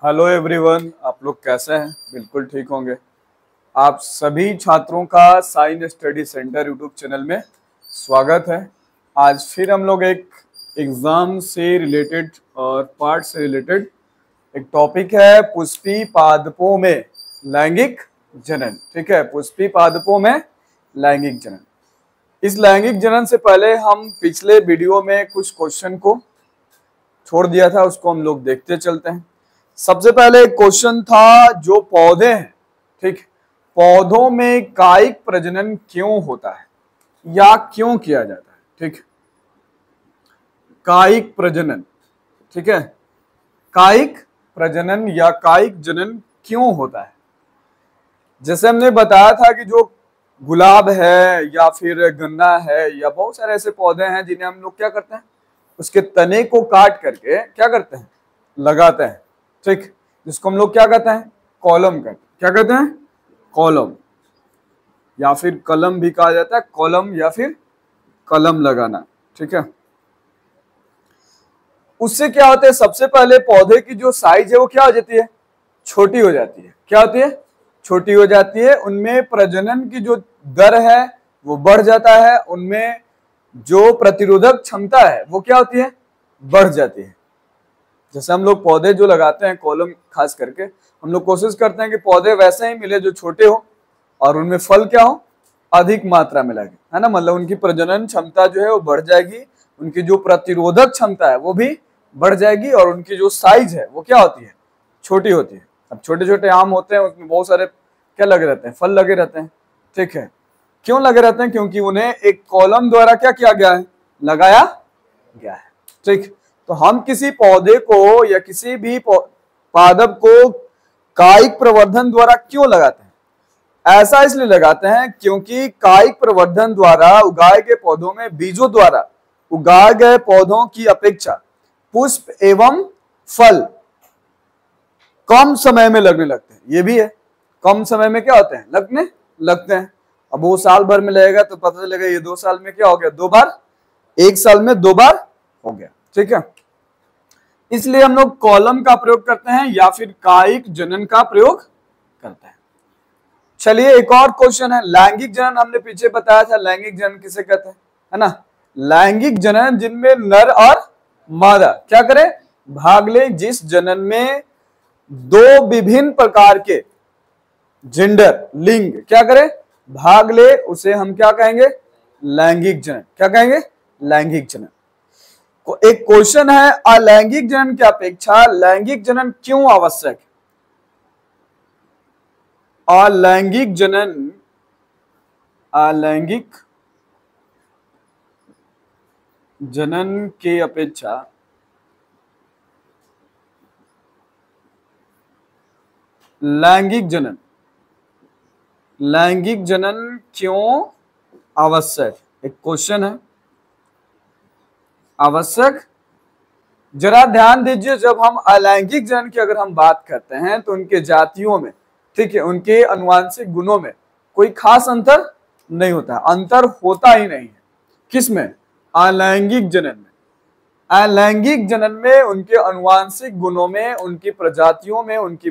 Hello everyone, आप लोग कैसे हैं? बिल्कुल ठीक होंगे। आप सभी छात्रों का sign study centre YouTube channel में स्वागत है। आज फिर हम लोग एक एग्जाम से रिलेटेड और पार्ट से रिलेटेड एक टॉपिक है पुष्पी पादपों में लैंगिक जनन। ठीक है, पुष्पी पादपों में लैंगिक जनन। इस लैंगिक जनन से पहले हम पिछले वीडियो में कुछ क्वेश्चन को छोड़ दिया था, उसको हम लोग देखते चलते हैं। सबसे पहले एक क्वेश्चन था जो पौधे हैं, ठीक, पौधों में कायिक प्रजनन क्यों होता है या क्यों किया जाता है? ठीक, कायिक प्रजनन, ठीक है, कायिक प्रजनन या कायिक जनन क्यों होता है? जैसे हमने बताया था कि जो गुलाब है या फिर गन्ना है या बहुत सारे ऐसे पौधे हैं जिन्हें हम लोग क्या करते हैं, उसके तने को काट करके क्या करते हैं, लगाते हैं। ठीक, जिसको हम लोग क्या कहते हैं, कॉलम कहते हैं। क्या कहते हैं? कॉलम, या फिर कलम भी कहा जाता है, कॉलम या फिर कलम लगाना। ठीक है, उससे क्या होता है, सबसे पहले पौधे की जो साइज है वो क्या हो जाती है, छोटी हो जाती है। क्या होती है? छोटी हो जाती है। उनमें प्रजनन की जो दर है वो बढ़ जाता है, उनमें जो प्रतिरोधक क्षमता है वो क्या होती है, बढ़ जाती है। जैसे हम लोग पौधे जो लगाते हैं कॉलम, खास करके हम लोग कोशिश करते हैं कि पौधे वैसे ही मिले जो छोटे हो और उनमें फल क्या हो, अधिक मात्रा में लगे, है ना। मतलब उनकी प्रजनन क्षमता जो है वो बढ़ जाएगी, उनकी जो प्रतिरोधक क्षमता है वो भी बढ़ जाएगी और उनकी जो साइज है वो क्या होती है, छोटी होती है। अब छोटे छोटे आम होते हैं, उसमें बहुत सारे क्या लगे रहते हैं, फल लगे रहते हैं। ठीक है, क्यों लगे रहते हैं? क्योंकि उन्हें एक कॉलम द्वारा क्या किया गया है, लगाया गया है। ठीक, तो हम किसी पौधे को या किसी भी पादप को कायिक प्रवर्धन द्वारा क्यों लगाते हैं? ऐसा इसलिए लगाते हैं क्योंकि कायिक प्रवर्धन द्वारा उगाए गए पौधों में बीजों द्वारा उगाए गए पौधों की अपेक्षा पुष्प एवं फल कम समय में लगने लगते हैं। ये भी है, कम समय में क्या होते हैं, लगने लगते हैं। अब वो साल भर में लगेगा तो पता चलेगा ये 2 साल में क्या हो गया, 2 बार, 1 साल में 2 बार हो गया। ठीक है, इसलिए हम लोग कॉलम का प्रयोग करते हैं या फिर कायिक जनन का प्रयोग करते हैं। चलिए एक और क्वेश्चन है, लैंगिक जनन। हमने पीछे बताया था लैंगिक जनन किसे कहते हैं, है ना। लैंगिक जनन जिनमें नर और मादा क्या करें, भाग ले। जिस जनन में 2 विभिन्न प्रकार के जेंडर, लिंग क्या करें, भाग ले, उसे हम क्या कहेंगे, लैंगिक जनन। क्या कहेंगे? लैंगिक जनन। एक क्वेश्चन है, अलैंगिक जनन की अपेक्षा लैंगिक जनन क्यों आवश्यक है? अलैंगिक जनन, अलैंगिक जनन की अपेक्षा लैंगिक जनन, लैंगिक जनन क्यों आवश्यक? एक क्वेश्चन है, आवश्यक। जरा ध्यान दीजिए, जब हम अलैंगिक जनन की अगर हम बात करते हैं तो उनके जातियों में, ठीक है, उनके अनुवांशिक गुणों में कोई खास अंतर नहीं होता, अंतर होता ही नहीं है। किसमें? अलैंगिक जनन में। अलैंगिक जनन में उनके अनुवांशिक गुणों में, उनकी प्रजातियों में, उनकी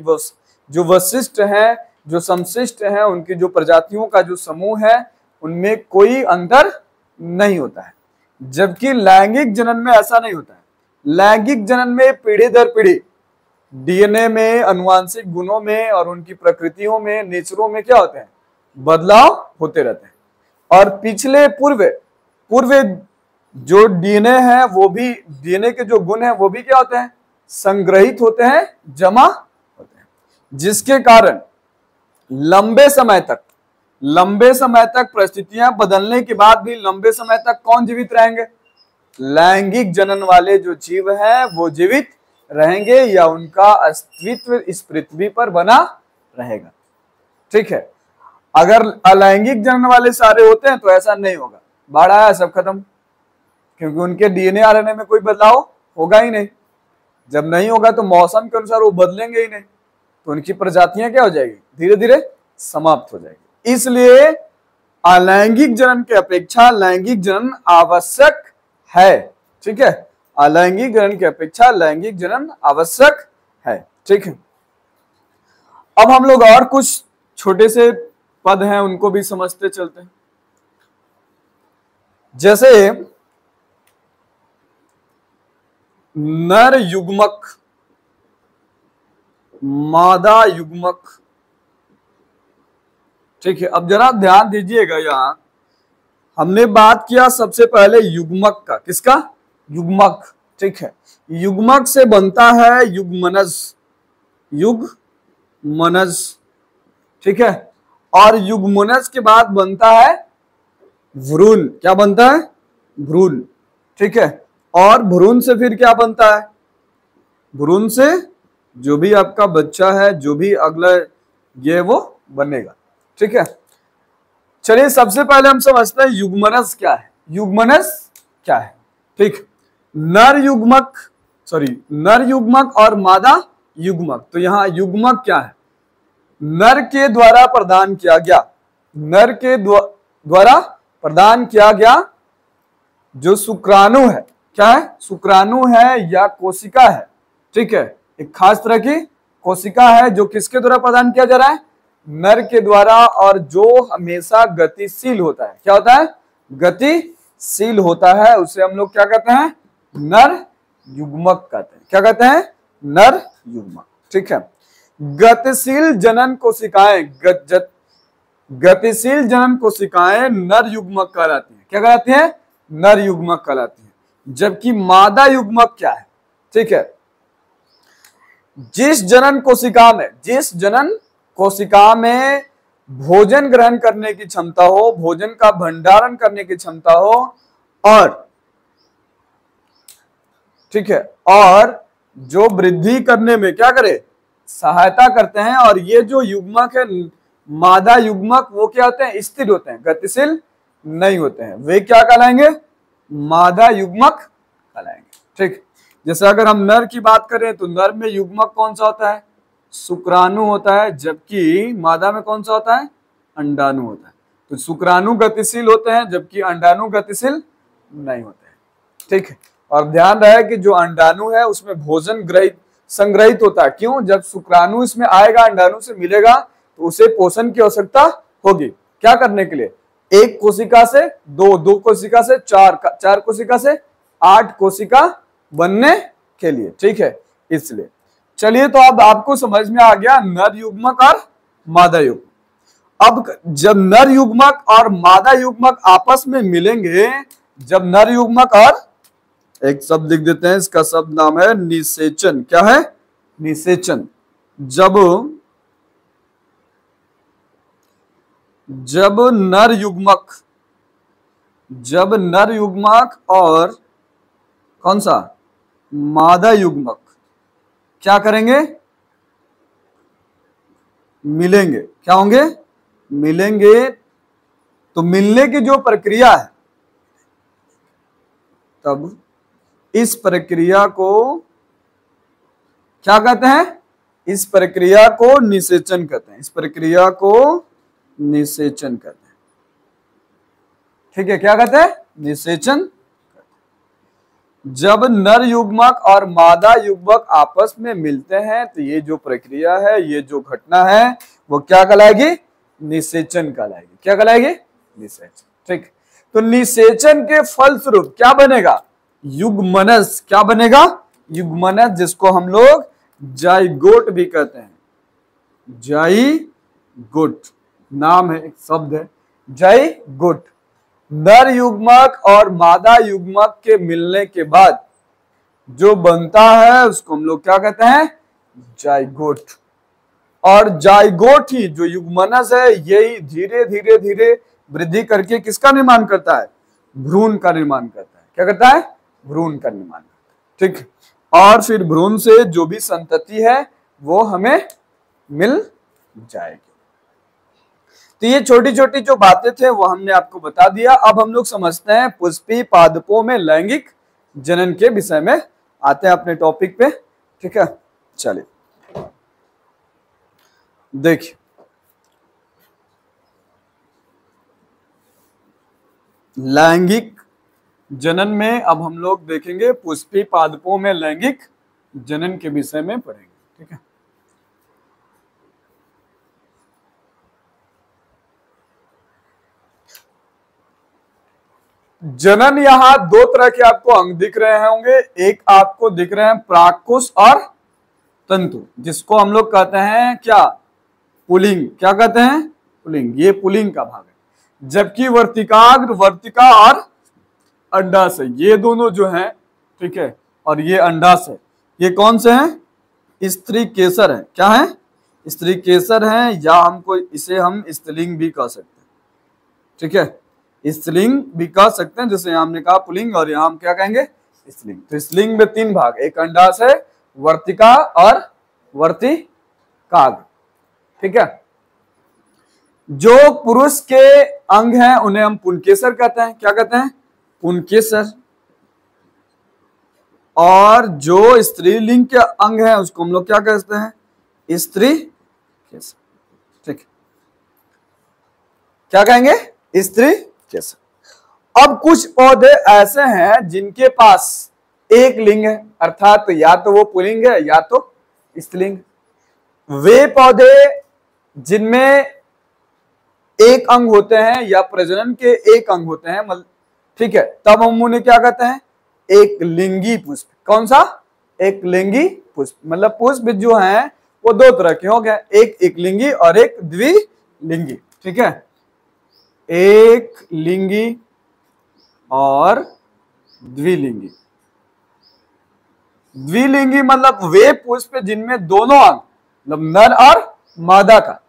जो वशिष्ठ हैं, जो समशिष्ट हैं, उनकी जो प्रजातियों का जो समूह है, उनमें कोई अंतर नहीं होता है। जबकि लैंगिक जनन में ऐसा नहीं होता है। लैंगिक जनन में पीढ़ी दर पीढ़ी डीएनए में, अनुवांशिक गुणों में और उनकी प्रकृतियों में, नेचरों में क्या होते हैं, बदलाव होते रहते हैं। और पिछले पूर्व जो डीएनए है वो भी, डीएनए के जो गुण है वो भी क्या होते हैं, संग्रहित होते हैं, जमा होते हैं, जिसके कारण लंबे समय तक परिस्थितियां बदलने के बाद भी लंबे समय तक कौन जीवित रहेंगे, लैंगिक जनन वाले जो जीव हैं वो जीवित रहेंगे या उनका अस्तित्व इस पृथ्वी पर बना रहेगा। ठीक है, अगर अलैंगिक जनन वाले सारे होते हैं तो ऐसा नहीं होगा, बाढ़ आया सब खत्म, क्योंकि उनके डीएनए आरएनए में कोई बदलाव होगा ही नहीं। जब नहीं होगा तो मौसम के अनुसार वो बदलेंगे ही नहीं, तो उनकी प्रजातियां क्या हो जाएगी, धीरे धीरे समाप्त हो जाएगी। इसलिए अलैंगिक जनन की अपेक्षा लैंगिक जनन आवश्यक है। ठीक है, अलैंगिक जनन की अपेक्षा लैंगिक जनन आवश्यक है। ठीक है। अब हम लोग और कुछ छोटे से पद हैं उनको भी समझते चलते हैं। जैसे नर युग्मक, मादा युग्मक। ठीक है, अब जरा ध्यान दीजिएगा, यहां हमने बात किया सबसे पहले युग्मक का। किसका? युग्मक। ठीक है, युग्मक से बनता है युग्मनज, युग्मनज। ठीक है, और युग्मनज के बाद बनता है भ्रूण। क्या बनता है? भ्रूण। ठीक है, और भ्रूण से फिर क्या बनता है? भ्रूण से जो भी आपका बच्चा है, जो भी अगला ये वो बनेगा। ठीक है, चलिए सबसे पहले हम समझते हैं युग्मनज क्या है। युग्मनज क्या है? ठीक, नर युग्मक, नर युग्मक और मादा युग्मक। तो यहां युग्मक क्या है? नर के द्वारा प्रदान किया गया, नर के द्वारा प्रदान किया गया जो शुक्राणु है। क्या है? शुक्राणु है या कोशिका है। ठीक है, एक खास तरह की कोशिका है जो किसके द्वारा प्रदान किया जा रहा है? नर के द्वारा, और जो हमेशा गतिशील होता है। क्या होता है? गतिशील होता है। उसे हम लोग क्या कहते हैं? नर युग्मक कहते हैं। क्या कहते हैं? नर युग्मक। ठीक है, गतिशील जनन कोशिकाएं, गतिशील जनन कोशिकाएं नर युग्मक कहलाती हैं। क्या कहलाती हैं? नर युग्मक कहलाती हैं। जबकि मादा युग्मक क्या है? ठीक है, जिस जनन कोशिका में भोजन ग्रहण करने की क्षमता हो, भोजन का भंडारण करने की क्षमता हो, और ठीक है, और जो वृद्धि करने में क्या करे? सहायता करते हैं। और ये जो युग्मक है, मादा युग्मक, वो क्या होते हैं? स्थिर होते हैं, गतिशील नहीं होते हैं। वे क्या कहलाएंगे? मादा युग्मक कहलाएंगे। ठीक, जैसे अगर हम नर की बात करें तो नर में युग्मक कौन सा होता है? शुक्राणु होता है। जबकि मादा में कौन सा होता है? अंडाणु होता है। तो शुक्राणु गतिशील होते हैं जबकि अंडाणु गतिशील नहीं होते हैं। ठीक है, और ध्यान रहे कि जो अंडाणु है उसमें भोजन संग्रहित होता है। क्यों? जब शुक्राणु इसमें आएगा, अंडाणु से मिलेगा, तो उसे पोषण की आवश्यकता होगी। क्या करने के लिए? एक कोशिका से दो कोशिका से चार कोशिका से 8 कोशिका बनने के लिए। ठीक है, इसलिए चलिए, तो अब आपको समझ में आ गया नर युग्मक और मादा युग्मक। अब जब नर युग्मक और मादा युग्मक आपस में मिलेंगे, जब नर युग्मक और, एक शब्द लिख देते हैं, इसका शब्द नाम है निषेचन। क्या है? निषेचन। जब नर युग्मक और कौन सा? मादा युग्मक क्या करेंगे? मिलेंगे। क्या होंगे? मिलेंगे। तो मिलने की जो प्रक्रिया है, तब इस प्रक्रिया को क्या कहते हैं? इस प्रक्रिया को निषेचन कहते हैं। इस प्रक्रिया को निषेचन कहते हैं। ठीक है, क्या कहते हैं? निषेचन। जब नर युग्मक और मादा युग्मक आपस में मिलते हैं तो ये जो प्रक्रिया है, ये जो घटना है, वो क्या कहलाएगी? निषेचन कहलाएगी। क्या कहलाएगी? निषेचन। ठीक, तो निषेचन के फलस्वरूप क्या बनेगा? युग्मनज। क्या बनेगा? युग्मनज, जिसको हम लोग जाइगोट भी कहते हैं। जाइगोट नाम है, एक शब्द है, जाइगोट। नर युग्मक और मादा युग्मक के मिलने के बाद जो बनता है उसको हम लोग क्या कहते हैं? जाइगोट। और जाइगोट ही जो युग्मनज है, यही धीरे धीरे धीरे वृद्धि करके किसका निर्माण करता है? भ्रूण का निर्माण करता है। क्या करता है? भ्रूण का निर्माण करता है। ठीक, और फिर भ्रूण से जो भी संतति है वो हमें मिल जाएगी। तो ये छोटी छोटी जो बातें थे वो हमने आपको बता दिया। अब हम लोग समझते हैं पुष्पी पादपों में लैंगिक जनन के विषय में, आते हैं अपने टॉपिक पे। ठीक है, चलिए देखिए, लैंगिक जनन में अब हम लोग देखेंगे पुष्पी पादपों में लैंगिक जनन के विषय में पढ़ेंगे। ठीक है, जनन यहाँ दो तरह के आपको अंग दिख रहे होंगे, एक आपको दिख रहे हैं प्राककोश और तंतु, जिसको हम लोग कहते हैं क्या, पुलिंग। क्या कहते हैं, पुलिंग। ये पुलिंग का भाग है। जबकि वर्तिकाग्र, वर्तिका और अंडाशय, ये दोनों जो हैं, ठीक है, और ये अंडाशय, ये कौन से हैं, स्त्री केसर है। क्या है, स्त्री केसर है, या हमको इसे हम स्त्रीलिंग भी कह सकते हैं, ठीक है, स्त्रीलिंग भी कह सकते हैं। जैसे हमने कहा पुलिंग, और यहाँ हम क्या कहेंगे, स्त्रीलिंग। तो स्त्रीलिंग में तीन भाग, एक अंडाशय, वर्तिका और वर्तिकाग्र, ठीक है। जो पुरुष के अंग हैं उन्हें हम पुंकेसर कहते हैं। क्या कहते हैं, पुंकेसर। और जो स्त्रीलिंग के अंग हैं उसको हम लोग क्या कहते हैं, स्त्री केसर, ठीक है। क्या कहेंगे, स्त्री केसर। अब कुछ पौधे ऐसे हैं जिनके पास एक लिंग है, अर्थात या तो वो पुल्लिंग है या तो स्त्रीलिंग। वे पौधे जिनमें एक अंग होते हैं या प्रजनन के एक अंग होते हैं, ठीक है, तब हम उन्हें क्या कहते हैं, एक लिंगी पुष्प। कौन सा, एक लिंगी पुष्प। मतलब पुष्प जो हैं वो दो तरह के हो गए, एक लिंगी और एक द्विलिंगी, ठीक है। एक लिंगी और द्विलिंगी। द्विलिंगी मतलब वे पुष्प जिनमें दोनों अंग, मतलब नर और मादा का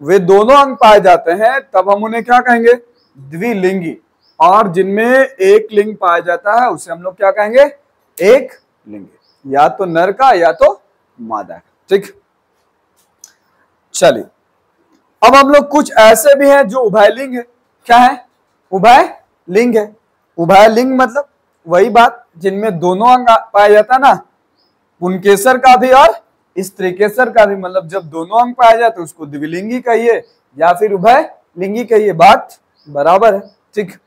वे दोनों अंग पाए जाते हैं, तब हम उन्हें क्या कहेंगे, द्विलिंगी। और जिनमें एक लिंग पाया जाता है उसे हम लोग क्या कहेंगे, एक लिंगी, या तो नर का या तो मादा का, ठीक। चलिए, अब हम लोग कुछ ऐसे भी हैं जो उभयलिंग है। क्या है, उभयलिंग है। उभयलिंग मतलब वही बात जिनमें दोनों अंग पाया जाता है ना, पुंकेसर का भी और स्त्रीकेसर का भी। मतलब जब दोनों अंग पाया जाए तो उसको द्विलिंगी कहिए या फिर उभयलिंगी कहिए, बात बराबर है, ठीक।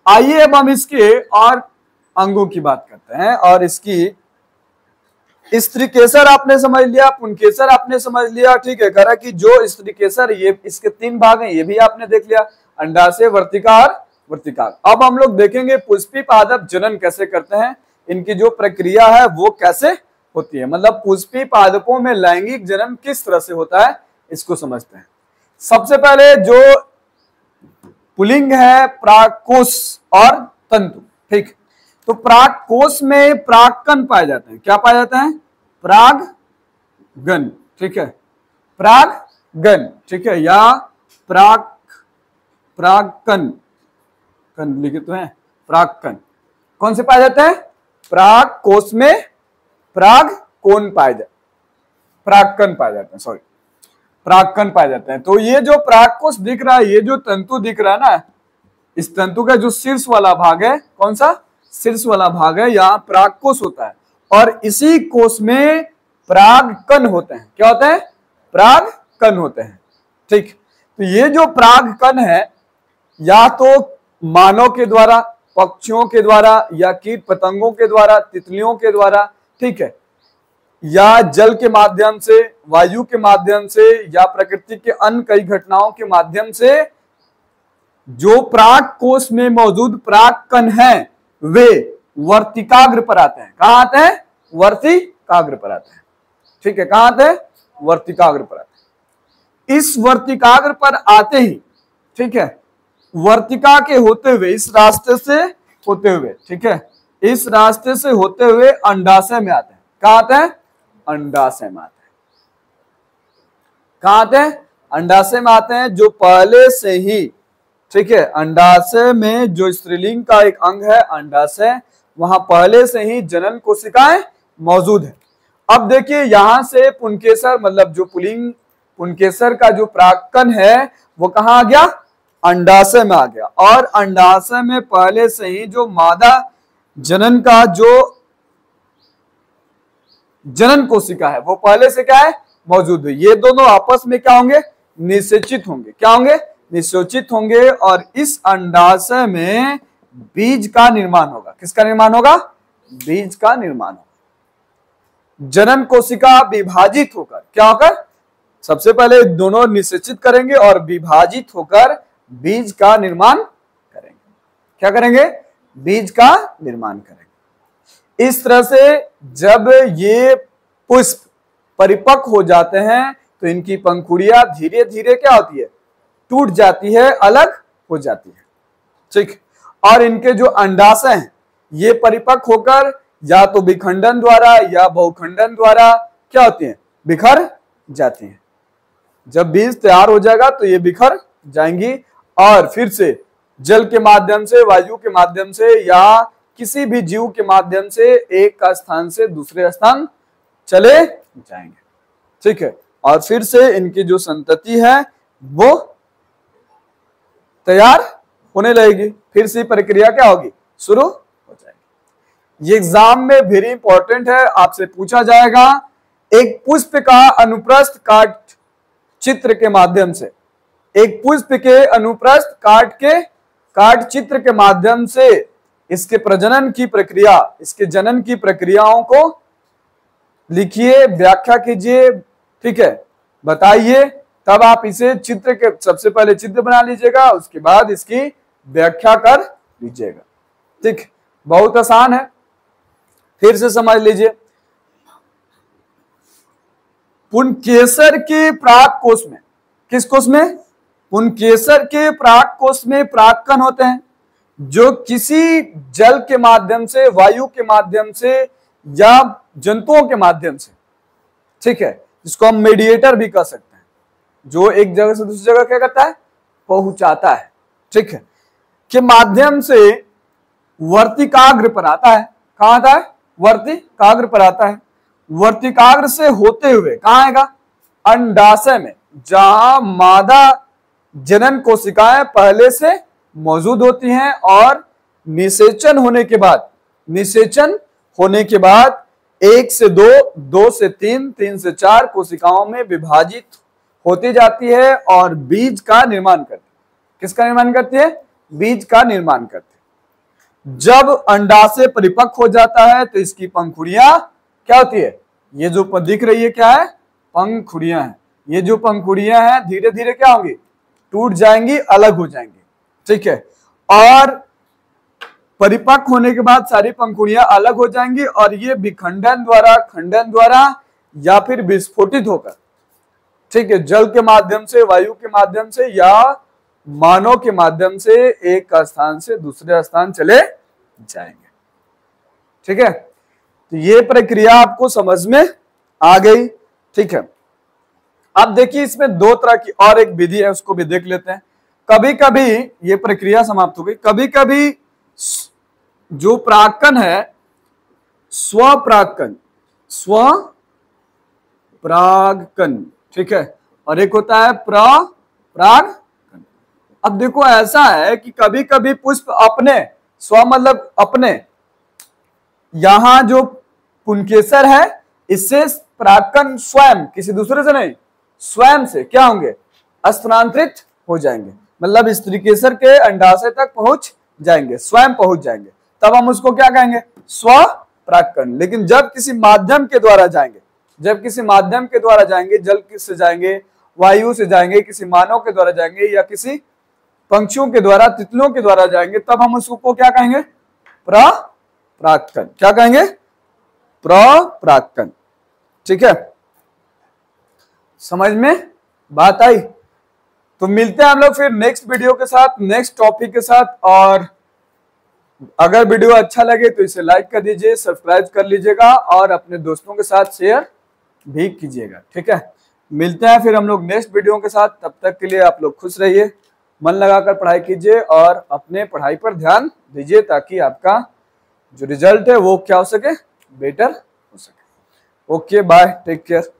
आइए अब हम इसके और अंगों की बात करते हैं। और इसकी स्त्रीकेसर आपने समझ लिया, पुंकेसर आपने समझ लिया, ठीक है। कह रहा कि जो स्त्रीकेसर, ये इसके तीन भाग हैं, ये भी आपने देख लिया, अंडाशय, वर्तिका और वर्तिकाग्र। अब हम लोग देखेंगे पुष्पी पादप जनन कैसे करते हैं, इनकी जो प्रक्रिया है वो कैसे होती है। मतलब पुष्पी पादपों में लैंगिक जनन किस तरह से होता है, इसको समझते हैं। सबसे पहले जो पुल्लिंग है, प्राककोश और तंतु, ठीक। तो प्राककोश में प्राक्कण पाए जाते हैं। क्या पाए जाते हैं, परागगण, ठीक है, परागगण, ठीक है, या परागकण, कण लिखित है, परागकण। कौन से पाए जाते हैं, प्राककोश में परागकोण पाए जाते, परागकण पाए जाते हैं, सॉरी, परागकण पाए जाते हैं। तो ये जो परागकोश दिख रहा है, ये जो तंतु दिख रहा है ना, इस तंतु का जो शीर्ष वाला भाग है, कौन सा, शीर्ष वाला भाग है, यहाँ परागकोश होता है। और इसी कोश में परागकण होते हैं। क्या होते हैं, परागकण होते हैं, ठीक। तो ये जो परागकण है, या तो मानव के द्वारा, पक्षियों के द्वारा, या कीट पतंगों के द्वारा, तितलियों के द्वारा, ठीक है, या जल के माध्यम से, वायु के माध्यम से, या प्रकृति के अन्य कई घटनाओं के माध्यम से जो परागकोश में मौजूद परागकण हैं वे वर्तिकाग्र पर आते हैं। कहां आते हैं, वर्तिकाग्र पर आते हैं, ठीक है। कहां आते हैं, वर्तिकाग्र पर आते हैं। इस वर्तिकाग्र पर आते ही, ठीक है, वर्तिका के होते हुए, इस रास्ते से होते हुए, ठीक है, इस रास्ते से होते हुए अंडाशय में आते हैं। कहां आते हैं, अंडाशय में आते हैं। कहां आते हैं, अंडाशय में आते हैं, जो पहले से ही, ठीक है, अंडाशय में जो स्त्रीलिंग का एक अंग है अंडाशय, वहां पहले से ही जनन कोशिकाएं मौजूद है। अब देखिए यहां से पुंकेसर, मतलब जो पुल्लिंग पुंकेसर का जो परागकण है वो कहां आ गया, अंडाशय में आ गया। और अंडाशय में पहले से ही जो मादा जनन का जो जनन कोशिका है वो पहले से क्या है, मौजूद है। ये दोनों आपस में क्या होंगे, निषेचित होंगे। क्या होंगे, निषेचित होंगे। और इस अंडाशय में बीज का निर्माण होगा। किसका निर्माण होगा, बीज का निर्माण होगा। जनन कोशिका विभाजित होकर क्या होकर, सबसे पहले दोनों निषेचित करेंगे और विभाजित होकर बीज का निर्माण करेंगे। क्या करेंगे? बीज का निर्माण करेंगे। इस तरह से जब ये पुष्प परिपक्व हो जाते हैं तो इनकी पंखुड़ियां धीरे धीरे क्या होती है? टूट जाती है, अलग हो जाती है। ठीक। और इनके जो अंडाशय हैं ये परिपक्व होकर या तो विखंडन द्वारा या बहुखंडन द्वारा क्या होती हैं? बिखर जाती हैं। जब बीज तैयार हो जाएगा तो ये बिखर जाएंगी और फिर से जल के माध्यम से, वायु के माध्यम से या किसी भी जीव के माध्यम से एक का स्थान से दूसरे स्थान चले जाएंगे। ठीक है। और फिर से इनकी जो संतति है वो तैयार होने लगेगी। फिर से प्रक्रिया क्या होगी? शुरू हो जाएगी। ये एग्जाम में वेरी इंपॉर्टेंट है, आपसे पूछा जाएगा एक पुष्प का अनुप्रस्थ काट चित्र के माध्यम से, एक पुष्प के अनुप्रस्थ काट चित्र के माध्यम से इसके प्रजनन की प्रक्रिया, इसके जनन की प्रक्रियाओं को लिखिए, व्याख्या कीजिए। ठीक है, बताइए। तब आप इसे चित्र के, सबसे पहले चित्र बना लीजिएगा, उसके बाद इसकी व्याख्या कर लीजिएगा। ठीक, बहुत आसान है, फिर से समझ लीजिए। पुंकेसर के प्राक कोश में, किस कोश में? पुंकेसर के प्राक कोश में प्राक्कण होते हैं जो किसी जल के माध्यम से, वायु के माध्यम से या जंतुओं के माध्यम से, ठीक है, जिसको हम मेडिएटर भी कह सकते हैं, जो एक जगह से दूसरी जगह क्या करता है? पहुंचाता है। ठीक है, के माध्यम से वर्तिकाग्र पर आता है। कहां आता है? वर्तिकाग्र पर आता है। वर्तिकाग्र से होते हुए कहां आएगा? अंडाशय में, जहां मादा जनन कोशिकाएं पहले से मौजूद होती हैं और निषेचन होने के बाद 1 से 2, 2 से 3, 3 से 4 कोशिकाओं में विभाजित होती जाती है और बीज का निर्माण करती है। किसका निर्माण करती है? बीज का निर्माण करती है। जब अंडाशय परिपक्व हो जाता है तो इसकी पंखुड़ियां क्या होती है? ये जो दिख रही है क्या है? पंखुड़ियां हैं। ये जो पंखुड़ियां हैं धीरे धीरे क्या होंगी? टूट जाएंगी, अलग हो जाएंगी। ठीक है, और परिपक्व होने के बाद सारी पंखुड़ियां अलग हो जाएंगी और ये विखंडन द्वारा, खंडन द्वारा या फिर विस्फोटित होकर, ठीक है, जल के माध्यम से, वायु के माध्यम से या मानव के माध्यम से एक स्थान से दूसरे स्थान चले जाएंगे। ठीक है, तो ये प्रक्रिया आपको समझ में आ गई। ठीक है, अब देखिए इसमें 2 तरह की और एक विधि है, उसको भी देख लेते हैं। कभी कभी ये प्रक्रिया समाप्त हो गई, कभी कभी जो प्राक्कण है, स्वपरागकण, ठीक है, और एक होता है प्रपरागकण। अब देखो ऐसा है कि कभी कभी पुष्प अपने, स्व मतलब अपने, यहां जो पुंकेसर है इससे परागकण स्वयं, किसी दूसरे से नहीं, स्वयं से क्या होंगे? स्थानांतरित हो जाएंगे। मतलब स्त्रीकेसर के अंडाशय तक पहुंच जाएंगे, स्वयं पहुंच जाएंगे। तब हम उसको क्या कहेंगे? स्वपरागकण। लेकिन जब किसी माध्यम के द्वारा जाएंगे, जल से जाएंगे, वायु से जाएंगे, किसी मानव के द्वारा जाएंगे या किसी पंक्षियों के द्वारा, तितलियों के द्वारा जाएंगे, तब हम उसको क्या कहेंगे? प्रपरागकण। क्या कहेंगे? प्रपरागकण। ठीक है, समझ में बात आई? तो मिलते हैं हम लोग फिर नेक्स्ट वीडियो के साथ, नेक्स्ट टॉपिक के साथ। और अगर वीडियो अच्छा लगे तो इसे लाइक कर दीजिए, सब्सक्राइब कर लीजिएगा और अपने दोस्तों के साथ शेयर भी कीजिएगा। ठीक है, मिलते हैं फिर हम लोग नेक्स्ट वीडियो के साथ। तब तक के लिए आप लोग खुश रहिए, मन लगाकर पढ़ाई कीजिए और अपने पढ़ाई पर ध्यान दीजिए ताकि आपका जो रिजल्ट है वो क्या हो सके? बेटर हो सके। Okay, bye, take care.